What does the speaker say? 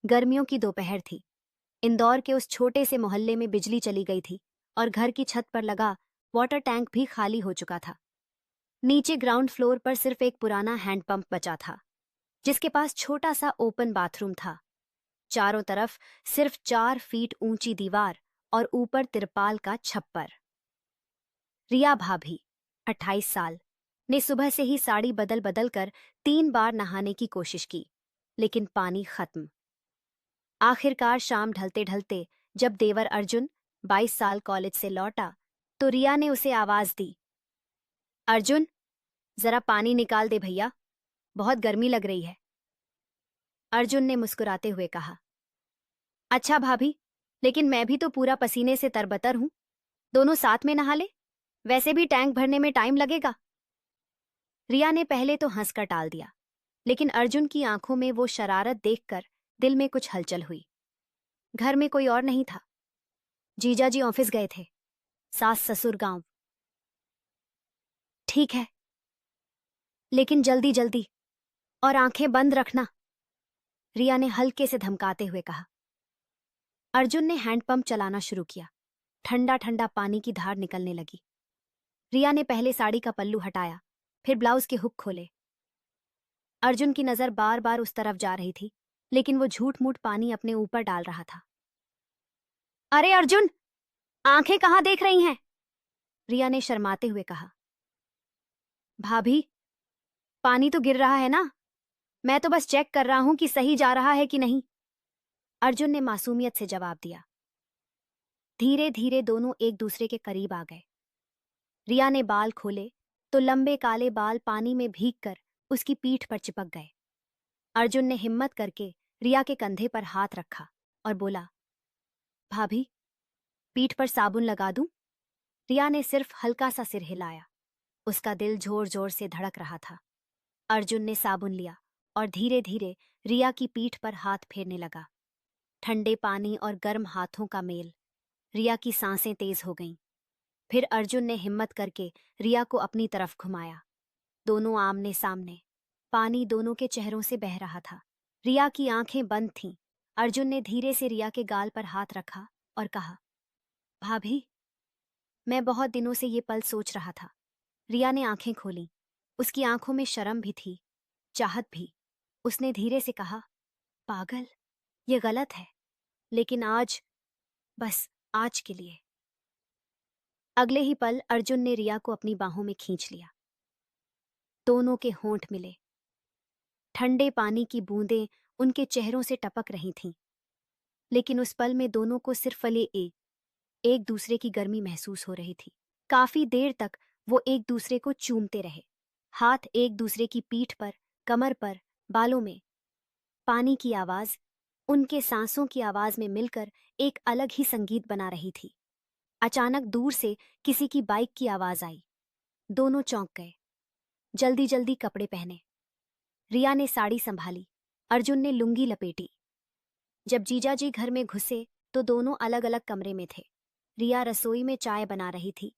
गर्मियों की दोपहर थी। इंदौर के उस छोटे से मोहल्ले में बिजली चली गई थी और घर की छत पर लगा वाटर टैंक भी खाली हो चुका था। नीचे ग्राउंड फ्लोर पर सिर्फ एक पुराना हैंडपंप बचा था, जिसके पास छोटा सा ओपन बाथरूम था। चारों तरफ सिर्फ 4 फीट ऊंची दीवार और ऊपर तिरपाल का छप्पर। रिया भाभी, 28 साल, ने सुबह से ही साड़ी बदल बदल कर 3 बार नहाने की कोशिश की, लेकिन पानी खत्म। आखिरकार शाम ढलते ढलते जब देवर अर्जुन, 22 साल, कॉलेज से लौटा तो रिया ने उसे आवाज दी, अर्जुन, जरा पानी निकाल दे भैया, बहुत गर्मी लग रही है। अर्जुन ने मुस्कुराते हुए कहा, अच्छा भाभी, लेकिन मैं भी तो पूरा पसीने से तरबतर हूं। दोनों साथ में नहा ले, वैसे भी टैंक भरने में टाइम लगेगा। रिया ने पहले तो हंसकर टाल दिया, लेकिन अर्जुन की आंखों में वो शरारत देखकर दिल में कुछ हलचल हुई। घर में कोई और नहीं था। जीजाजी ऑफिस गए थे, सास ससुर गांव। ठीक है, लेकिन जल्दी जल्दी, और आंखें बंद रखना, रिया ने हल्के से धमकाते हुए कहा। अर्जुन ने हैंडपंप चलाना शुरू किया। ठंडा ठंडा पानी की धार निकलने लगी। रिया ने पहले साड़ी का पल्लू हटाया, फिर ब्लाउज के हुक खोले। अर्जुन की नजर बार बार उस तरफ जा रही थी, लेकिन वो झूठ मूठ पानी अपने ऊपर डाल रहा था। अरे अर्जुन, आंखें कहाँ देख रही हैं? रिया ने शर्माते हुए कहा। भाभी, पानी तो गिर रहा है ना, मैं तो बस चेक कर रहा हूं कि सही जा रहा है कि नहीं, अर्जुन ने मासूमियत से जवाब दिया। धीरे धीरे दोनों एक दूसरे के करीब आ गए। रिया ने बाल खोले तो लंबे काले बाल पानी में भीगकर उसकी पीठ पर चिपक गए। अर्जुन ने हिम्मत करके रिया के कंधे पर हाथ रखा और बोला, भाभी, पीठ पर साबुन लगा दूं? रिया ने सिर्फ हल्का सा सिर हिलाया। उसका दिल जोर जोर से धड़क रहा था। अर्जुन ने साबुन लिया और धीरे धीरे रिया की पीठ पर हाथ फेरने लगा। ठंडे पानी और गर्म हाथों का मेल, रिया की सांसें तेज हो गईं। फिर अर्जुन ने हिम्मत करके रिया को अपनी तरफ घुमाया। दोनों आमने सामने, पानी दोनों के चेहरों से बह रहा था। रिया की आंखें बंद थीं। अर्जुन ने धीरे से रिया के गाल पर हाथ रखा और कहा, भाभी, मैं बहुत दिनों से ये पल सोच रहा था। रिया ने आंखें खोलीं। उसकी आंखों में शर्म भी थी, चाहत भी। उसने धीरे से कहा, पागल, ये गलत है, लेकिन आज, बस आज के लिए। अगले ही पल अर्जुन ने रिया को अपनी बाहों में खींच लिया। दोनों के होंठ मिले। ठंडे पानी की बूंदें उनके चेहरों से टपक रही थीं, लेकिन उस पल में दोनों को सिर्फ एक दूसरे की गर्मी महसूस हो रही थी। काफी देर तक वो एक दूसरे को चूमते रहे, हाथ एक दूसरे की पीठ पर, कमर पर, बालों में। पानी की आवाज उनके सांसों की आवाज में मिलकर एक अलग ही संगीत बना रही थी। अचानक दूर से किसी की बाइक की आवाज आई। दोनों चौंक गए। जल्दी जल्दी कपड़े पहने। रिया ने साड़ी संभाली, अर्जुन ने लुंगी लपेटी। जब जीजाजी घर में घुसे तो दोनों अलग अलग कमरे में थे। रिया रसोई में चाय बना रही थी